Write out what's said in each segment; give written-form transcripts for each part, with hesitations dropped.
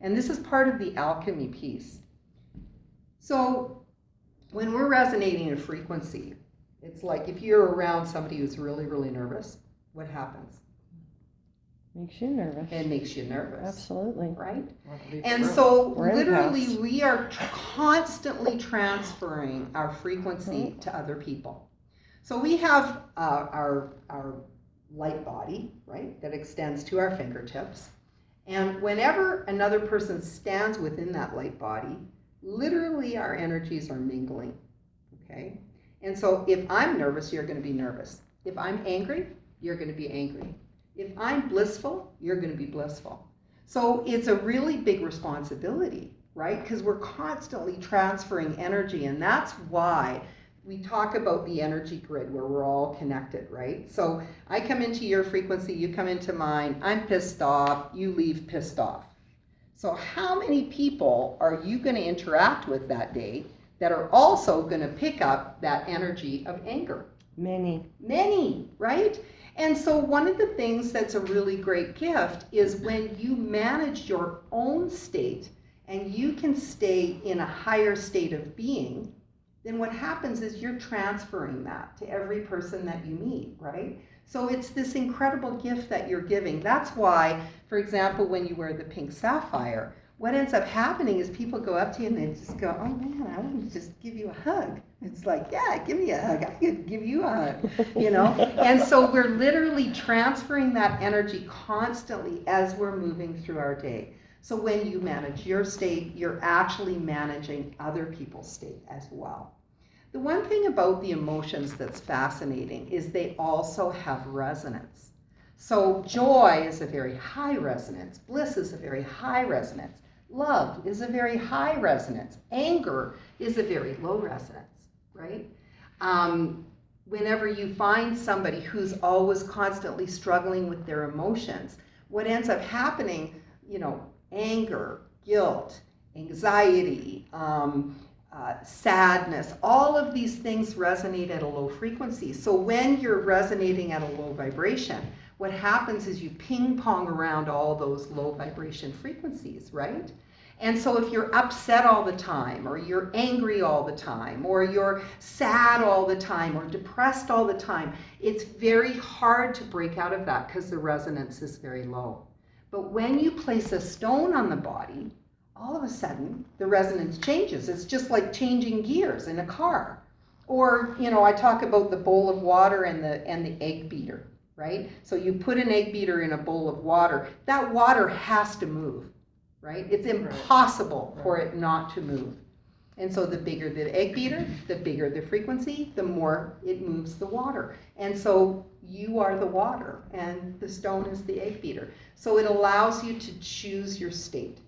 And this is part of the alchemy piece. So when we're resonating a frequency, it's like if you're around somebody who's really, really nervous, what happens? Makes you nervous. It makes you nervous. Absolutely. Right? And so We're literally empaths. we are constantly transferring our frequency to other people. So we have our light body, right, that extends to our fingertips. And whenever another person stands within that light body, literally our energies are mingling, okay? And so if I'm nervous, you're going to be nervous. If I'm angry, you're going to be angry. If I'm blissful, you're going to be blissful. So it's a really big responsibility, right? Because we're constantly transferring energy, and that's why we talk about the energy grid where we're all connected, right? So I come into your frequency, you come into mine, I'm pissed off, you leave pissed off. So how many people are you going to interact with that day that are also going to pick up that energy of anger? Many, right? And so one of the things that's a really great gift is when you manage your own state and you can stay in a higher state of being, then what happens is you're transferring that to every person that you meet, right? So it's this incredible gift that you're giving. That's why, for example, when you wear the pink sapphire, what ends up happening is people go up to you and they just go, oh man, I want to just give you a hug. It's like, yeah, give me a hug. I could give you a hug, you know? And so we're literally transferring that energy constantly as we're moving through our day. So when you manage your state, you're actually managing other people's state as well. The one thing about the emotions that's fascinating is they also have resonance. So joy is a very high resonance. Bliss is a very high resonance. Love is a very high resonance. Anger is a very low resonance, right? Whenever you find somebody who's always constantly struggling with their emotions, what ends up happening, you know, anger, guilt, anxiety, sadness, all of these things resonate at a low frequency. So when you're resonating at a low vibration, what happens is you ping pong around all those low vibration frequencies, right? And so if you're upset all the time, or you're angry all the time, or you're sad all the time, or depressed all the time, it's very hard to break out of that because the resonance is very low. But when you place a stone on the body, all of a sudden the resonance changes. It's just like changing gears in a car. Or, you know, I talk about the bowl of water and the egg beater, right? So you put an egg beater in a bowl of water, that water has to move, right? It's impossible for it not to move. And so the bigger the egg beater, the bigger the frequency, the more it moves the water. And so you are the water and the stone is the egg beater. So it allows you to choose your state.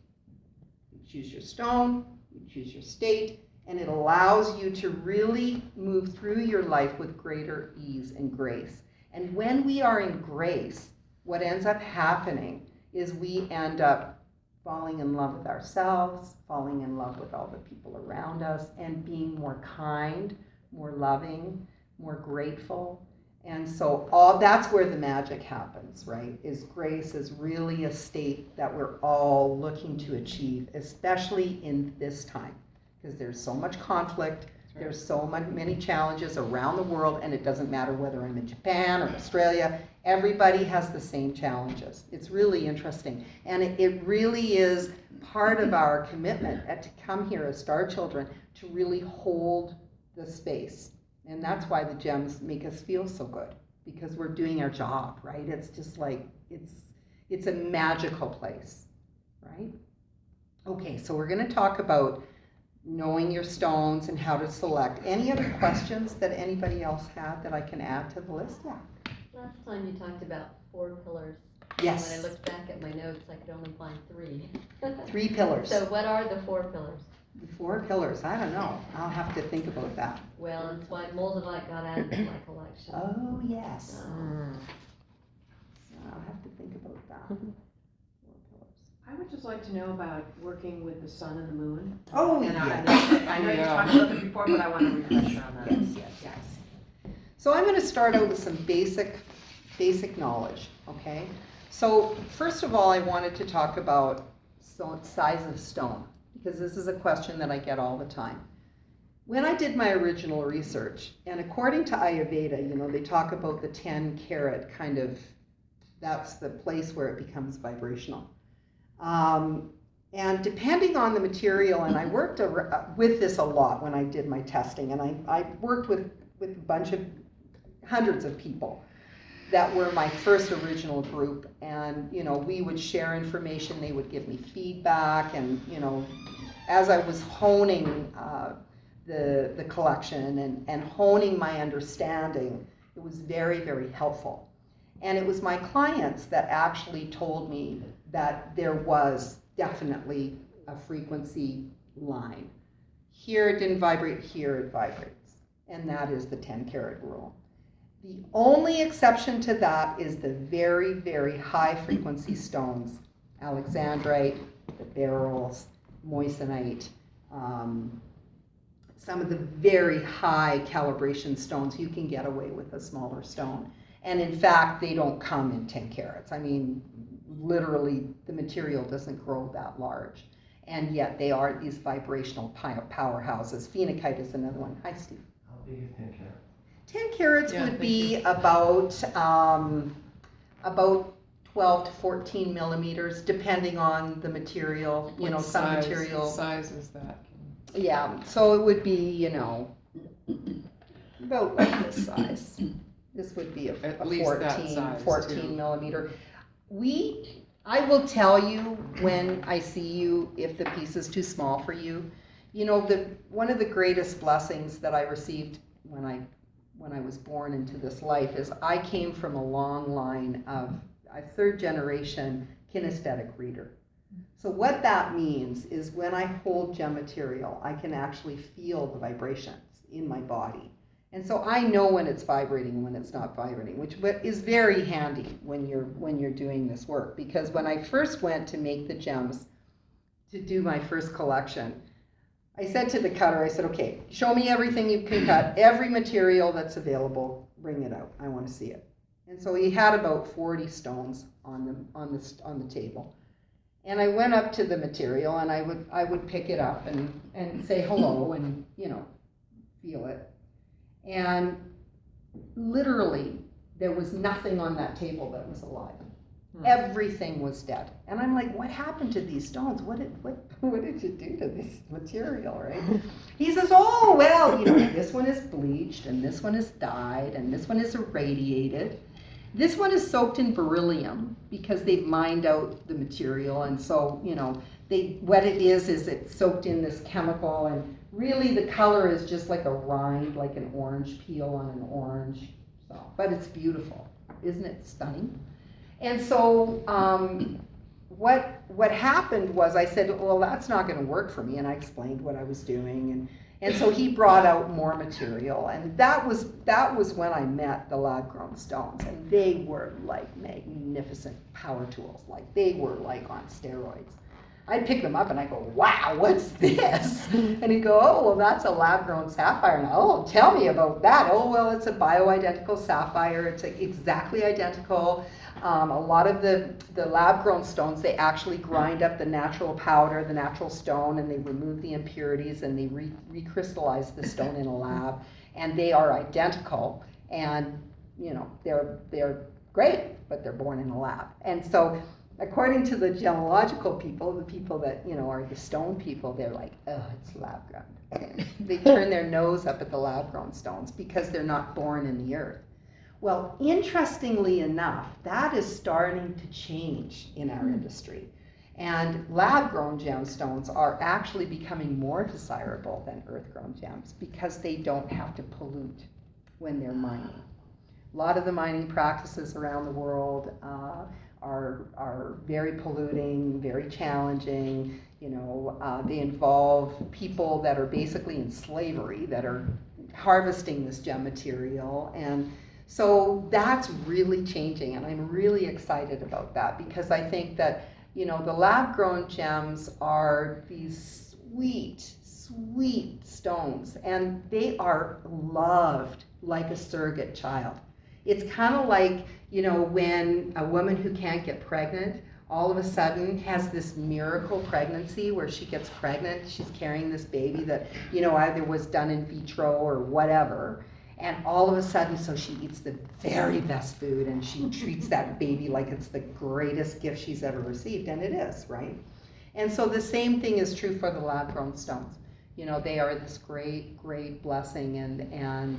You choose your stone, you choose your state, and it allows you to really move through your life with greater ease and grace. And when we are in grace, what ends up happening is we end up falling in love with ourselves, falling in love with all the people around us, and being more kind, more loving, more grateful. And so that's where the magic happens, right? Is grace is really a state that we're all looking to achieve, especially in this time, because there's so much conflict, there's so many challenges around the world, and it doesn't matter whether I'm in Japan or Australia, everybody has the same challenges. It's really interesting. And it really is part of our commitment to come here as star children to really hold the space. And that's why the gems make us feel so good, because we're doing our job, right? It's just like, it's a magical place, right? Okay, so we're going to talk about knowing your stones and how to select. Any other questions that anybody else had that I can add to the list? Yeah. Last time you talked about 4 pillars. Yes. When I looked back at my notes, I could only find 3. 3 pillars. So what are the 4 pillars? The 4 pillars, I don't know. I'll have to think about that. Well, it's why Moldavite got added to my collection. Oh, yes. So I'll have to think about that. 4 pillars. I would just like to know about working with the sun and the moon. Oh, And yeah. I know you talked about it before, but I want to refresh on that. Yes. So I'm going to start out with some basic knowledge, okay? So first of all, I wanted to talk about size of stone? Because this is a question that I get all the time. When I did my original research, and according to Ayurveda, they talk about the 10 carat kind of, that's the place where it becomes vibrational. And depending on the material, and I worked with this a lot when I did my testing, and I worked with a bunch of hundreds of people that were my first original group, and we would share information, they would give me feedback, and as I was honing the collection and honing my understanding, it was very, very helpful. And it was my clients that actually told me that there was definitely a frequency line. Here it didn't vibrate, here it vibrates. And that is the 10 carat rule. The only exception to that is the very, very high frequency stones, alexandrite, the beryls, moissanite, some of the very high calibration stones. You can get away with a smaller stone. And in fact, they don't come in 10 carats. I mean, literally, the material doesn't grow that large. And yet they are these vibrational powerhouses. Phenakite is another one. Hi, Steve. How big is 10 carats? 10 carats Yeah, would thank be you. about 12 to 14 millimeters, depending on the material. What Some size- material. What size is that? Yeah, so it would be, about like this size. This would be a At least that 14, size, 14 too. millimeter. I will tell you when I see you if the piece is too small for you. One of the greatest blessings that I received when I was born into this life is I came from a long line of a third generation kinesthetic reader. So what that means is when I hold gem material, I can actually feel the vibrations in my body. And so I know when it's vibrating and when it's not vibrating, which is very handy when you're doing this work. Because when I first went to make the gems, to do my first collection, I said to the cutter, I said, okay, show me everything you can cut, every material that's available, bring it out, I want to see it. And so he had about 40 stones on the table. And I went up to the material and I would pick it up and say hello and feel it. And literally, there was nothing on that table that was alive. Everything was dead. And I'm like, what happened to these stones? What did you do to this material, right? He says, oh, well, this one is bleached, and this one is dyed, and this one is irradiated. This one is soaked in beryllium because they've mined out the material, and so, what it is it's soaked in this chemical, and really the color is just like a rind, like an orange peel on an orange. But it's beautiful. Isn't it stunning? And so what happened was I said, well, that's not going to work for me, and I explained what I was doing, and so he brought out more material, and that was when I met the lab-grown stones, and they were like magnificent power tools, like they were like on steroids. I'd pick them up and I go, wow, what's this? And he'd go, oh, well, that's a lab-grown sapphire. And oh, tell me about that. Oh, well, it's a bio-identical sapphire. It's exactly identical. A lot of the lab-grown stones, they actually grind up the natural powder, the natural stone, and they remove the impurities, and they recrystallize the stone in a lab. And they are identical. And, they're great, but they're born in a lab. And so according to the gemological people, the people that, are the stone people, they're like, oh, it's lab-grown. They turn their nose up at the lab-grown stones because they're not born in the earth. Well, interestingly enough, that is starting to change in our industry. And lab-grown gemstones are actually becoming more desirable than earth-grown gems because they don't have to pollute when they're mining. A lot of the mining practices around the world are very polluting, very challenging. They involve people that are basically in slavery, that are harvesting this gem material. And so that's really changing, and I'm really excited about that because I think that, the lab-grown gems are these sweet, sweet stones, and they are loved like a surrogate child. It's kind of like, when a woman who can't get pregnant all of a sudden has this miracle pregnancy where she gets pregnant. She's carrying this baby that, either was done in vitro or whatever. And all of a sudden, so she eats the very best food and she treats that baby like it's the greatest gift she's ever received. And it is, right? And so the same thing is true for the lab-grown stones. They are this great, great blessing, and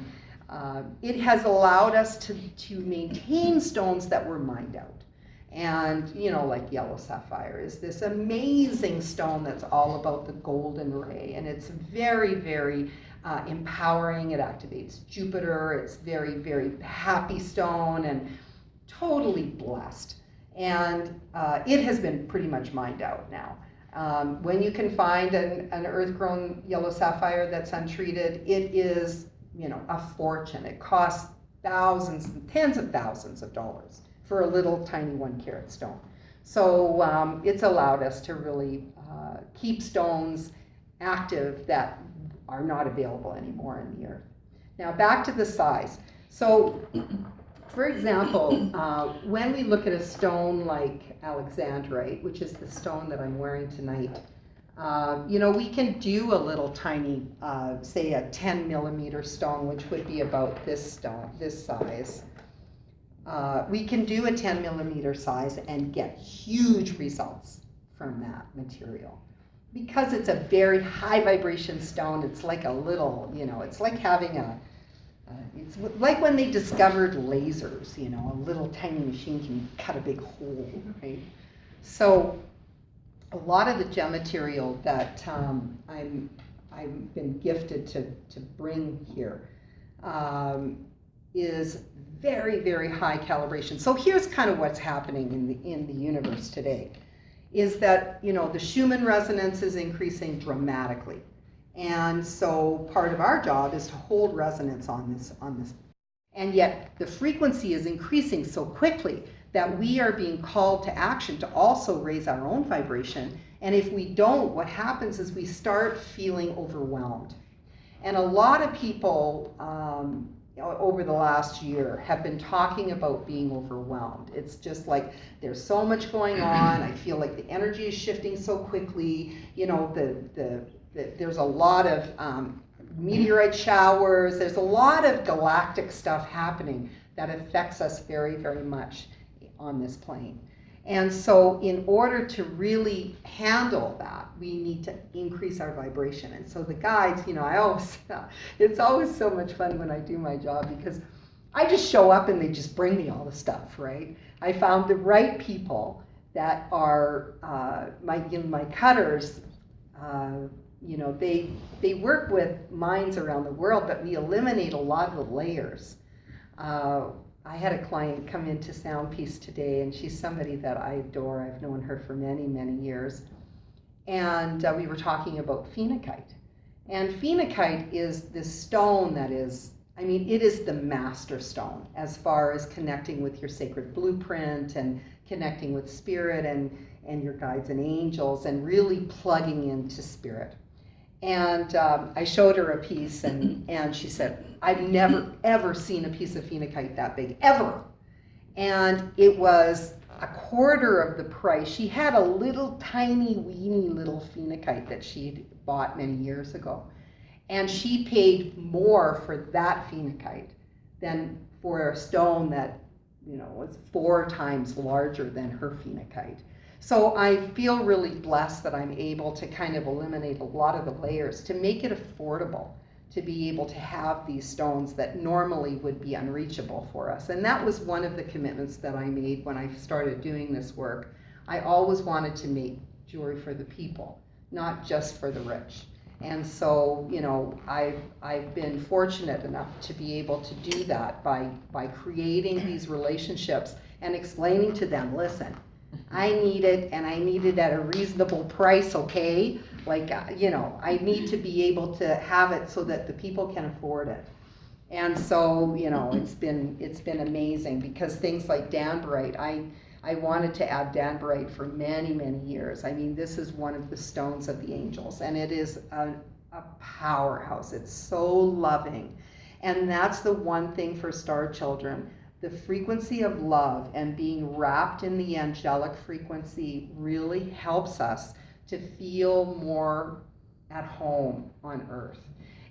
it has allowed us to maintain stones that were mined out. And, like yellow sapphire is this amazing stone that's all about the golden ray, and it's very, very empowering. It activates Jupiter. It's very, very happy stone and totally blessed. And it has been pretty much mined out now. When you can find an earth-grown yellow sapphire that's untreated, it is, a fortune. It costs thousands, tens of thousands of dollars for a little tiny 1 carat stone. So it's allowed us to really keep stones active that are not available anymore in the earth. Now back to the size. So for example, when we look at a stone like alexandrite, which is the stone that I'm wearing tonight, we can do a little tiny, say a 10 millimeter stone, which would be about this stone, this size. We can do a 10 millimeter size and get huge results from that material. Because it's a very high vibration stone, it's like a little, it's like having it's like when they discovered lasers, a little tiny machine can cut a big hole, right? So a lot of the gem material that I've been gifted to bring here is very, very high calibration. So here's kind of what's happening in the universe today, is that, the Schumann resonance is increasing dramatically. And so part of our job is to hold resonance on this. And yet the frequency is increasing so quickly that we are being called to action to also raise our own vibration. And if we don't, what happens is we start feeling overwhelmed. And a lot of people over the last year have been talking about being overwhelmed. It's just like there's so much going on. I feel like the energy is shifting so quickly. There's a lot of meteorite showers. There's a lot of galactic stuff happening that affects us very, very much on this plane. And so in order to really handle that, we need to increase our vibration. And so the guides, it's always so much fun when I do my job, because I just show up and they just bring me all the stuff, right? I found the right people that are my cutters. They work with mines around the world, but we eliminate a lot of the layers. I had a client come into Sound Peace today, and she's somebody that I adore. I've known her for many, many years. And we were talking about phenakite. And phenakite is this stone that is, it is the master stone as far as connecting with your sacred blueprint and connecting with spirit and your guides and angels and really plugging into spirit. And I showed her a piece, and she said, I've never, ever seen a piece of phenakite that big, ever. And it was a quarter of the price. She had a little tiny, weeny little phenakite that she'd bought many years ago. And she paid more for that phenakite than for a stone that, was 4 times larger than her phenakite. So I feel really blessed that I'm able to kind of eliminate a lot of the layers to make it affordable to be able to have these stones that normally would be unreachable for us. And that was one of the commitments that I made when I started doing this work. I always wanted to make jewelry for the people, not just for the rich. And so, I've been fortunate enough to be able to do that by creating these relationships and explaining to them, listen, I need it, and I need it at a reasonable price, okay? I need to be able to have it so that the people can afford it. And so, it's been amazing, because things like danburite, I wanted to add danburite for many, many years. This is one of the stones of the angels, and it is a powerhouse. It's so loving. And that's the one thing for star children. the frequency of love and being wrapped in the angelic frequency really helps us to feel more at home on earth.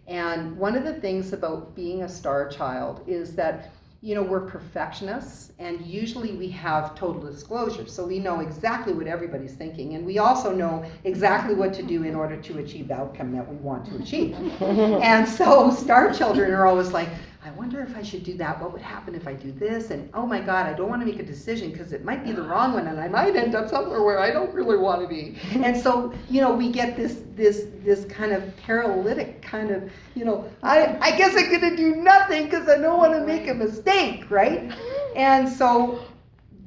And one of the things about being a star child is that, you know, we're perfectionists, and usually we have total disclosure. So we know exactly what everybody's thinking, and we also know exactly what to do in order to achieve the outcome that we want to achieve. And so star children are always like, I wonder if I should do that. What would happen if I do this? And oh my God, I don't want to make a decision because it might be the wrong one, and I might end up somewhere where I don't really want to be. And so, you know, we get this kind of paralytic kind of, you know, I guess I'm going to do nothing because I don't want to make a mistake, right? And so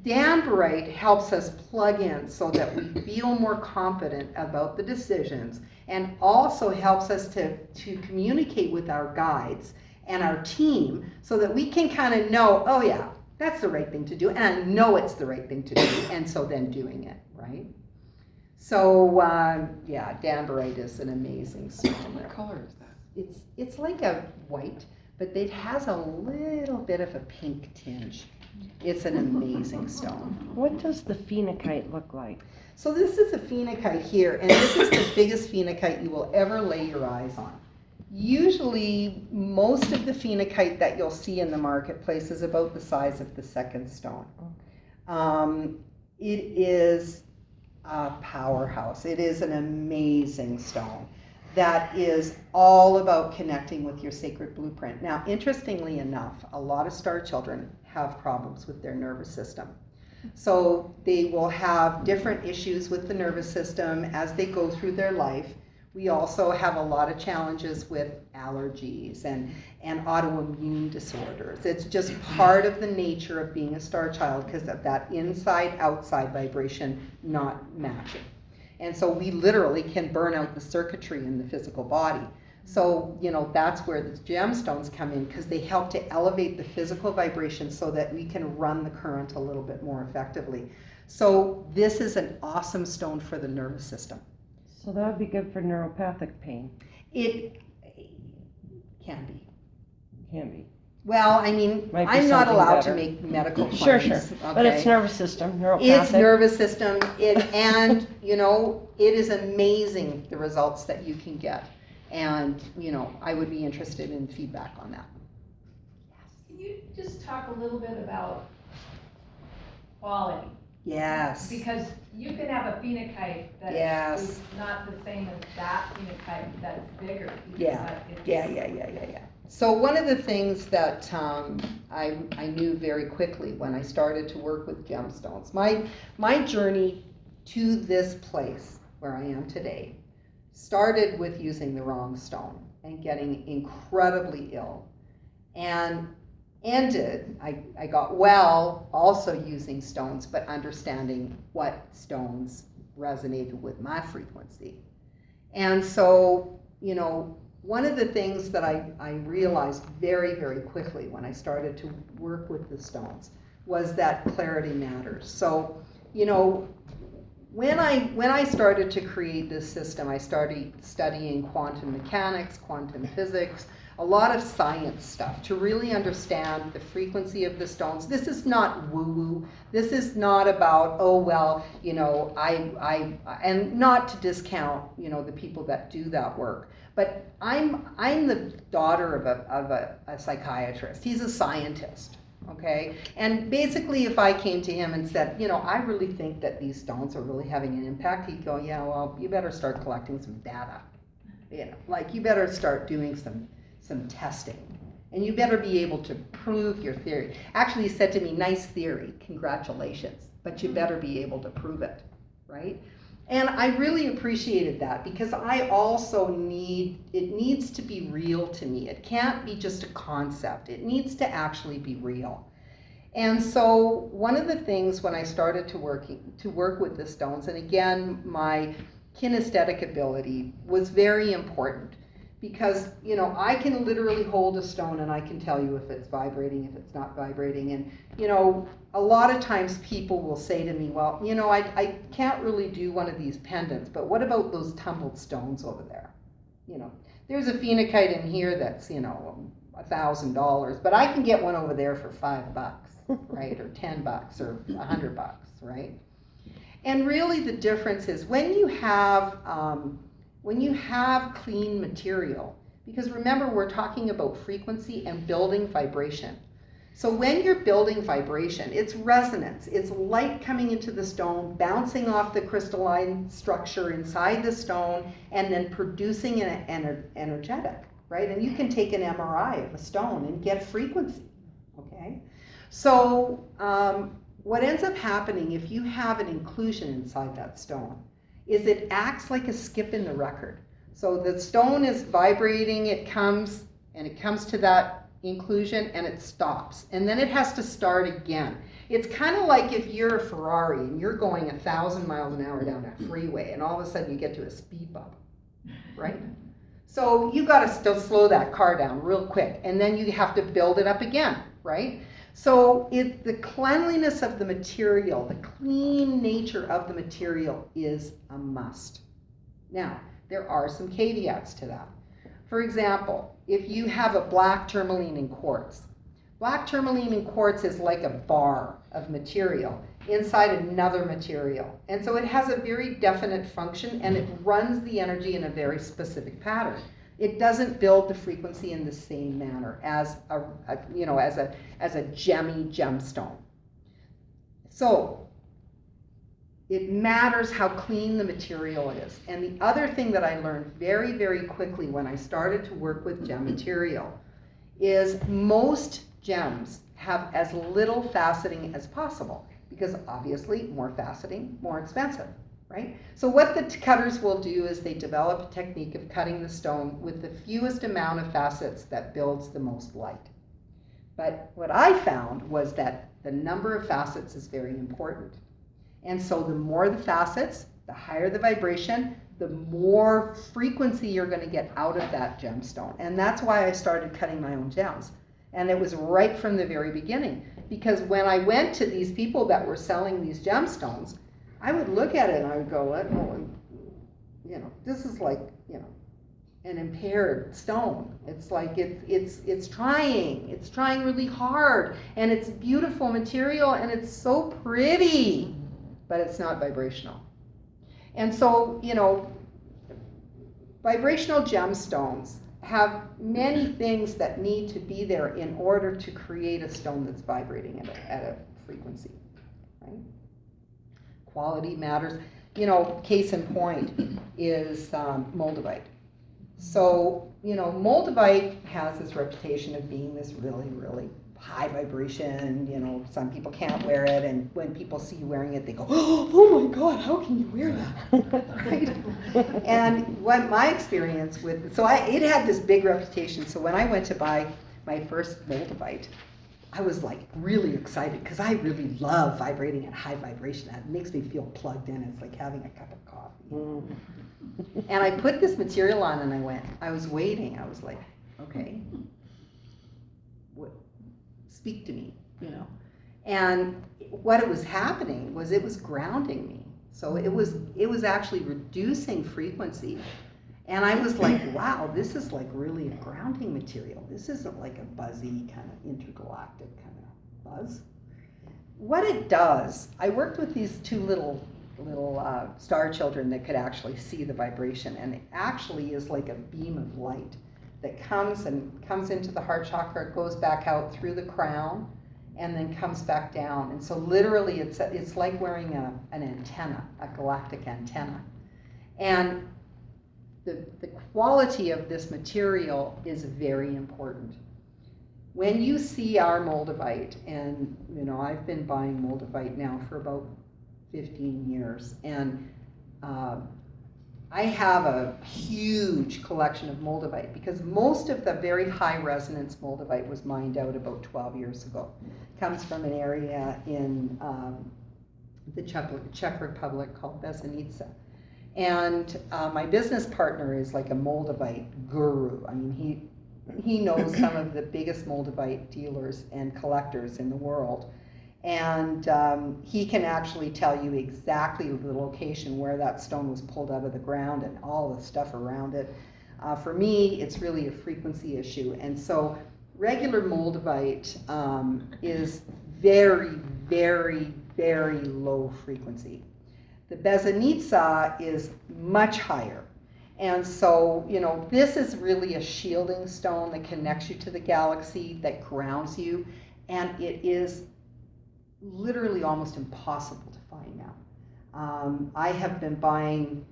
Danbarite helps us plug in so that we feel more confident about the decisions, and also helps us to communicate with our guides and our team so that we can kind of know, oh yeah, that's the right thing to do, and I know it's the right thing to do, and so then doing it, right? So yeah, Danbarite is an amazing stone. What color is that? It's like a white, but it has a little bit of a pink tinge. It's an amazing stone. What does the phenakite look like? So this is a phenakite here, and this is the biggest phenakite you will ever lay your eyes on. Usually, most of the phenakite that you'll see in the marketplace is about the size of the second stone. It is a powerhouse. It is an amazing stone that is all about connecting with your sacred blueprint. Now, interestingly enough, a lot of star children have problems with their nervous system. So they will have different issues with the nervous system as they go through their life. We also have a lot of challenges with allergies and autoimmune disorders. It's just part of the nature of being a star child because of that inside-outside vibration not matching. And so we literally can burn out the circuitry in the physical body. So, you know, that's where the gemstones come in, because they help to elevate the physical vibration so that we can run the current a little bit more effectively. So this is an awesome stone for the nervous system. So that would be good for neuropathic pain. It can be. Can be. Well, I mean, Might be I'm not something allowed better. to make medical claims. Sure. Okay? But it's nervous system, neuropathic. It's nervous system, and you know, it is amazing the results that you can get. And you know, I would be interested in feedback on that. Can you just talk a little bit about quality? Yes. Because you can have a phenakite that Yes. is not the same as that phenakite that's bigger. Yeah. but it's- Yeah. So one of the things that I knew very quickly when I started to work with gemstones, my journey to this place where I am today started with using the wrong stone and getting incredibly ill, and ended, I got well also using stones, but understanding what stones resonated with my frequency. And so, you know, one of the things that I realized very, very quickly when I started to work with the stones was that clarity matters. So, you know, when I started to create this system, I started studying quantum mechanics, quantum physics, a lot of science stuff to really understand the frequency of the stones. This is not woo-woo. This is not about, oh, well, you know, and not to discount, you know, the people that do that work. But I'm the daughter of a psychiatrist. He's a scientist, okay? And basically, if I came to him and said, you know, I really think that these stones are really having an impact, he'd go, yeah, well, you better start collecting some data. You know, like you better start doing some testing. And you better be able to prove your theory. Actually, he said to me, nice theory, congratulations, but you better be able to prove it, right? And I really appreciated that, because I also it needs to be real to me. It can't be just a concept. It needs to actually be real. And so one of the things when I started to work with the stones, and again, my kinesthetic ability was very important, because, you know, I can literally hold a stone and I can tell you if it's vibrating, if it's not vibrating. And, you know, a lot of times people will say to me, well, you know, I can't really do one of these pendants, but what about those tumbled stones over there? You know, there's a phenakite in here that's, you know, $1,000, but I can get one over there for $5. right? Or $10 or $100, right? And really the difference is when you have clean material, because remember we're talking about frequency and building vibration. So when you're building vibration, it's resonance. It's light coming into the stone, bouncing off the crystalline structure inside the stone, and then producing an energetic, right? And you can take an MRI of a stone and get frequency, okay? So what ends up happening if you have an inclusion inside that stone is it acts like a skip in the record. So the stone is vibrating, it comes to that inclusion and it stops, and then it has to start again. It's kind of like if you're a Ferrari and you're going 1,000 miles an hour down a freeway and all of a sudden you get to a speed bump, right? So you got to still slow that car down real quick, and then you have to build it up again, right? So the cleanliness of the material, the clean nature of the material is a must. Now, there are some caveats to that. For example, if you have a black tourmaline in quartz, black tourmaline in quartz is like a bar of material inside another material. And so it has a very definite function and it runs the energy in a very specific pattern. It doesn't build the frequency in the same manner as a gemmy gemstone. So it matters how clean the material is. And the other thing that I learned very, very quickly when I started to work with gem material is most gems have as little faceting as possible, because obviously more faceting, more expensive, right? So what the cutters will do is they develop a technique of cutting the stone with the fewest amount of facets that builds the most light. But what I found was that the number of facets is very important. And so the more the facets, the higher the vibration, the more frequency you're going to get out of that gemstone. And that's why I started cutting my own gems. And it was right from the very beginning. Because when I went to these people that were selling these gemstones, I would look at it and I would go, this is like, an impaired stone. It's like it's trying really hard, and it's beautiful material and it's so pretty, but it's not vibrational. And so, vibrational gemstones have many things that need to be there in order to create a stone that's vibrating at a frequency, right? Quality matters. Case in point is moldavite. So, moldavite has this reputation of being this really, really high vibration. Some people can't wear it, and when people see you wearing it, they go, oh my God, how can you wear that? Right? And what my experience with, it had this big reputation. So when I went to buy my first moldavite, I was like really excited because I really love vibrating at high vibration. It makes me feel plugged in. It's like having a cup of coffee. And I put this material on and I was waiting. I was like, okay, speak to me, And what it was happening was it was grounding me. So it was actually reducing frequency. And I was like, wow, this is like really a grounding material. This isn't like a buzzy kind of intergalactic kind of buzz. What it does, I worked with these two little star children that could actually see the vibration, and it actually is like a beam of light that comes into the heart chakra, goes back out through the crown, and then comes back down. And so literally it's like wearing an antenna, a galactic antenna. And the quality of this material is very important. When you see our moldavite, and I've been buying moldavite now for about 15 years, and I have a huge collection of moldavite because most of the very high resonance moldavite was mined out about 12 years ago. It comes from an area in the Czech Republic called Besenica. And my business partner is like a moldavite guru. I mean, he knows some of the biggest moldavite dealers and collectors in the world. And he can actually tell you exactly the location where that stone was pulled out of the ground and all the stuff around it. For me, it's really a frequency issue. And so regular moldavite is very, very, very low frequency. The Bezanitsa is much higher. And so, you know, this is really a shielding stone that connects you to the galaxy, that grounds you, and it is literally almost impossible to find now. I have been buying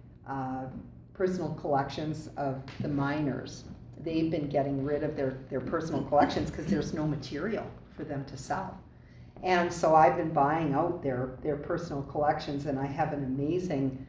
personal collections of the miners. They've been getting rid of their personal collections because there's no material for them to sell. And so I've been buying out their personal collections, and I have an amazing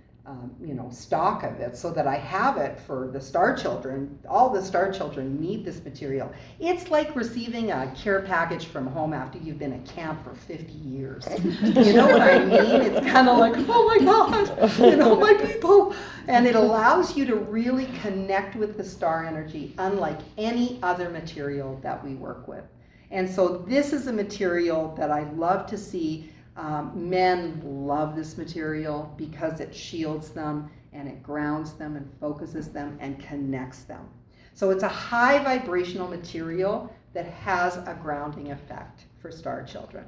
stock of it, so that I have it for the star children. All the star children need this material. It's like receiving a care package from home after you've been at camp for 50 years. You know what I mean? It's kind of like, oh my God, my people. And it allows you to really connect with the star energy unlike any other material that we work with. And so this is a material that I love to see. Men love this material because it shields them and it grounds them and focuses them and connects them. So it's a high vibrational material that has a grounding effect for star children.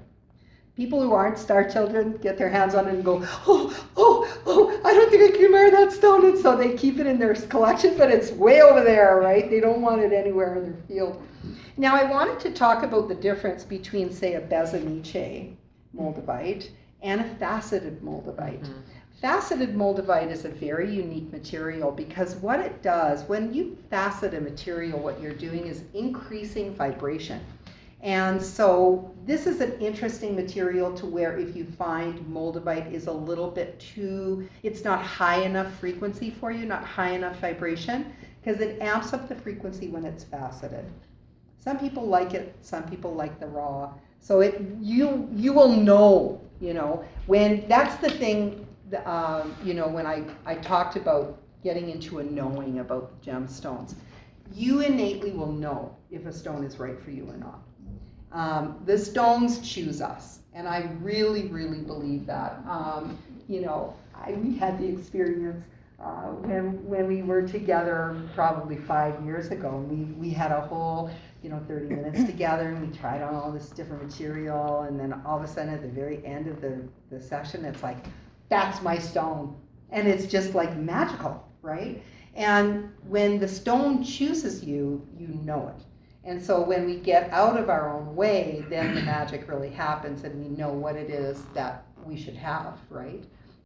People who aren't star children get their hands on it and go, oh, I don't think I can wear that stone. And so they keep it in their collection, but it's way over there, right? They don't want it anywhere in their field. Now I wanted to talk about the difference between, say, a Bezaniche moldavite and a faceted moldavite. Mm-hmm. Faceted moldavite is a very unique material because what it does, when you facet a material, what you're doing is increasing vibration. And so this is an interesting material to where if you find moldavite is a little bit too, it's not high enough frequency for you, not high enough vibration, because it amps up the frequency when it's faceted. Some people like it, some people like the raw. So you will know, when that's the thing, when I talked about getting into a knowing about gemstones, you innately will know if a stone is right for you or not. The stones choose us, and I really, really believe that. We had the experience when we were together probably 5 years ago. We had a whole 30 minutes together, and we tried on all this different material, and then all of a sudden at the very end of the session, it's like, that's my stone. And it's just like magical, right? And when the stone chooses you, you know it. And so when we get out of our own way, then the magic really happens, and we know what it is that we should have, right?